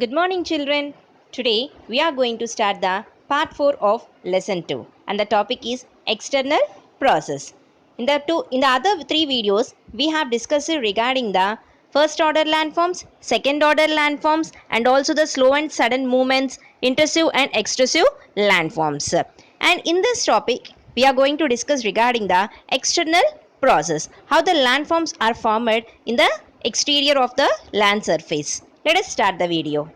Good morning, children. Today we are going to start the part 4 of lesson 2, and the topic is external process. In the other three videos we have discussed regarding the first order landforms, second order landforms, and also the slow and sudden movements, intrusive and extrusive landforms. And in this topic we are going to discuss regarding the external process, how the landforms are formed in the exterior of the land surface. Let us start the video.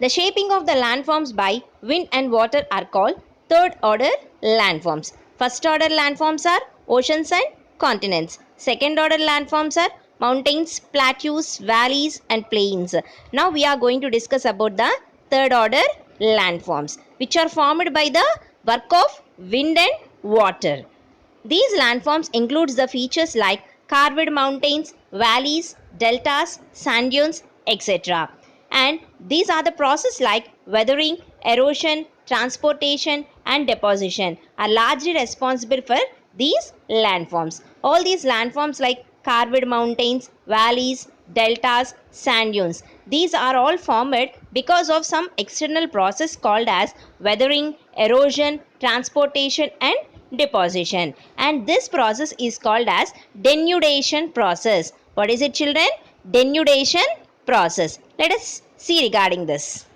The shaping of the landforms by wind and water are called third order landforms. First order landforms are oceans and continents. Second order landforms are mountains, plateaus, valleys and plains. Now we are going to discuss about the third order landforms, which are formed by the work of wind and water. These landforms includes the features like carved mountains, valleys, deltas, sand dunes, etc. And these are the process like weathering, erosion, transportation and deposition are largely responsible for these landforms. All these landforms like carved mountains, valleys, deltas, sand dunes, these are all formed because of some external process called as weathering, erosion, transportation and deposition, and this process is called as denudation process. What is it, children? Denudation process. Let us see regarding this.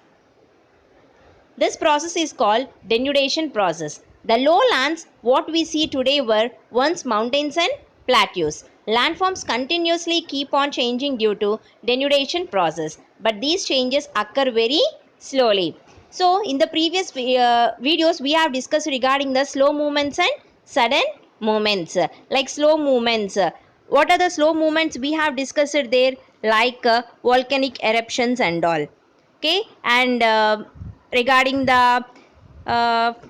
This process is called denudation process. The lowlands what we see today were once mountains and plateaus. Landforms continuously keep on changing due to denudation process, but these changes occur very slowly. So in the previous videos we have discussed regarding the slow movements and sudden movements. Like slow movements, what are the slow movements we have discussed there, like volcanic eruptions and all. Okay, and regarding the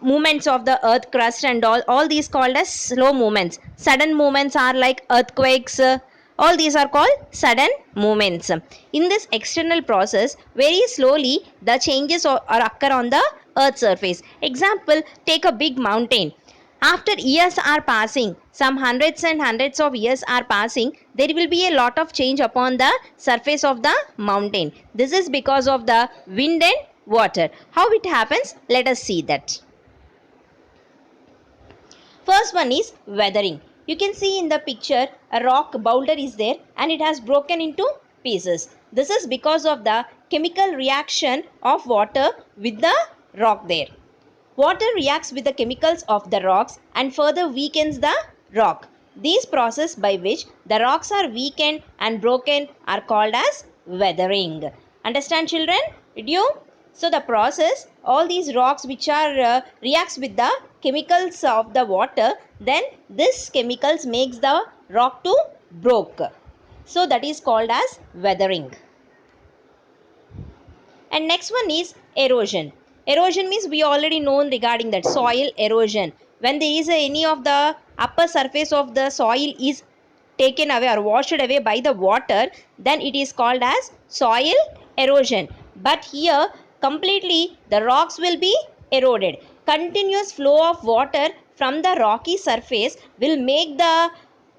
movements of the earth crust and all these called as slow movements. Sudden movements are like earthquakes, all these are called sudden movements. In this external process, very slowly the changes are occur on the earth surface. Example, take a big mountain. After years are passing, some hundreds and hundreds of years are passing, there will be a lot of change upon the surface of the mountain. This is because of the wind and water. How it happens? Let us see that. First one is weathering. You can see in the picture a rock boulder is there and it has broken into pieces. This is because of the chemical reaction of water with the rock there. Water reacts with the chemicals of the rocks and further weakens the rock. These process by which the rocks are weakened and broken are called as weathering. Understand, children? Did you? So the process, all these rocks which are reacts with the chemicals of the water, then this chemicals makes the rock to broke. So that is called as weathering. And next one is erosion. Erosion means we already know regarding that soil erosion. When there is any of the upper surface of the soil is taken away or washed away by the water, then it is called as soil erosion. But here completely the rocks will be eroded. Continuous flow of water from the rocky surface will make the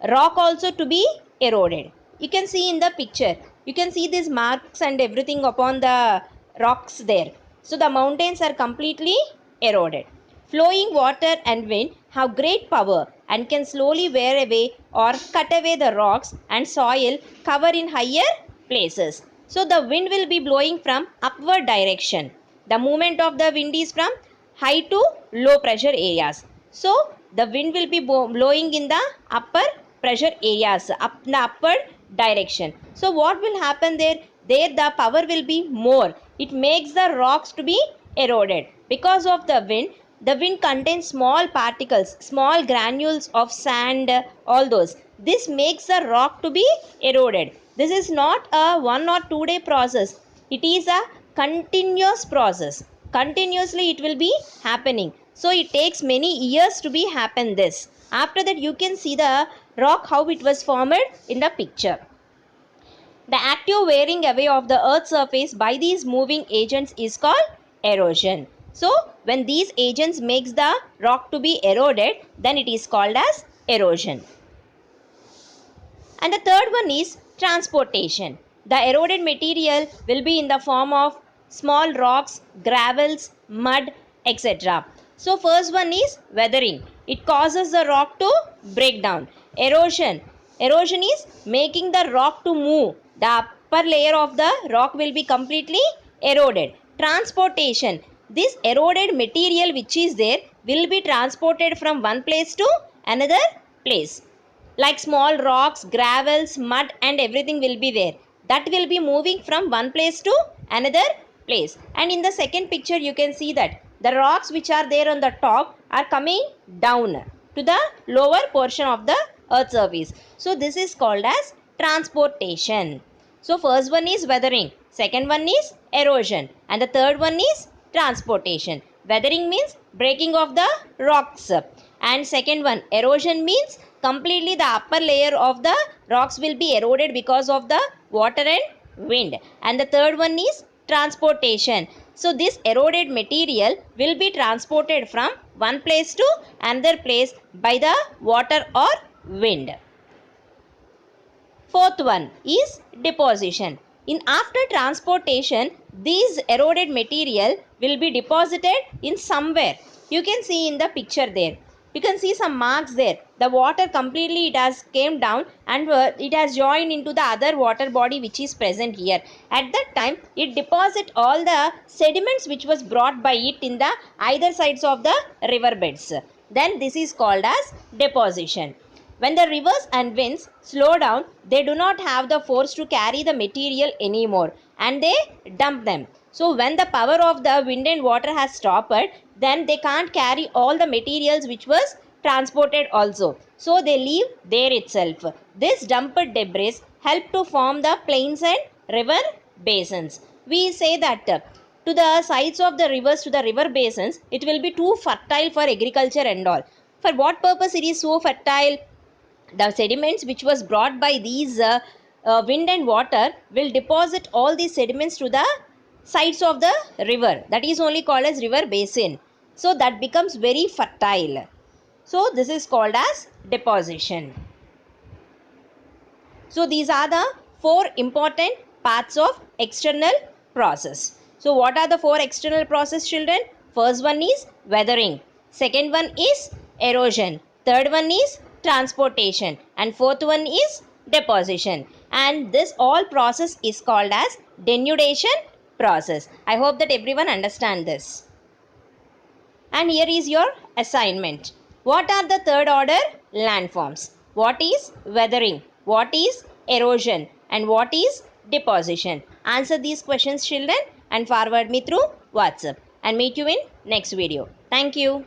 rock also to be eroded. You can see in the picture, you can see these marks and everything upon the rocks there. So the mountains are completely eroded. Flowing water and wind have great power and can slowly wear away or cut away the rocks and soil cover in higher places. So the wind will be blowing from upward direction. The movement of the wind is from high to low pressure areas. So the wind will be blowing in the upper pressure areas, up the upward direction. So what will happen there? There the power will be more. It makes the rocks to be eroded. Because of the wind contains small particles, small granules of sand, all those. This makes the rock to be eroded. This is not a 1 or 2 day process. It is a continuous process. Continuously it will be happening. So it takes many years to be happen this. After that you can see the rock how it was formed in the picture. The active wearing away of the earth's surface by these moving agents is called erosion. So when these agents makes the rock to be eroded, then it is called as erosion. And the third one is transportation. The eroded material will be in the form of small rocks, gravels, mud, etc. So first one is weathering. It causes the rock to break down. Erosion. Erosion is making the rock to move. The upper layer of the rock will be completely eroded. Transportation. This eroded material which is there will be transported from one place to another place. Like small rocks, gravels, mud and everything will be there. That will be moving from one place to another place. And in the second picture you can see that the rocks which are there on the top are coming down to the lower portion of the earth surface. So this is called as transportation. So first one is weathering, second one is erosion, and the third one is transportation. Weathering means breaking of the rocks, and second one erosion means completely the upper layer of the rocks will be eroded because of the water and wind, and the third one is transportation. So this eroded material will be transported from one place to another place by the water or wind. Fourth one is deposition. In after transportation, these eroded material will be deposited in somewhere. You can see in the picture there. You can see some marks there. The water completely it has came down and it has joined into the other water body which is present here. At that time, it deposit all the sediments which was brought by it in the either sides of the river beds. Then this is called as deposition. When the rivers and winds slow down, they do not have the force to carry the material anymore and they dump them. So, when the power of the wind and water has stopped, then they can't carry all the materials which was transported also. So, they leave there itself. This dumped debris help to form the plains and river basins. We say that to the sides of the rivers, to the river basins, it will be too fertile for agriculture and all. For what purpose it is so fertile? The sediments which was brought by these wind and water will deposit all these sediments to the sides of the river, that is only called as river basin, so that becomes very fertile. So this is called as deposition. So these are the four important parts of external process. So what are the four external process, children? First one is weathering. Second one is erosion. Third one is transportation. And fourth one is deposition. And this all process is called as denudation process. I hope that everyone understand this. And here is your assignment. What are the third order landforms? What is weathering? What is erosion? And what is deposition? Answer these questions, children, and forward me through WhatsApp. And meet you in next video. Thank you.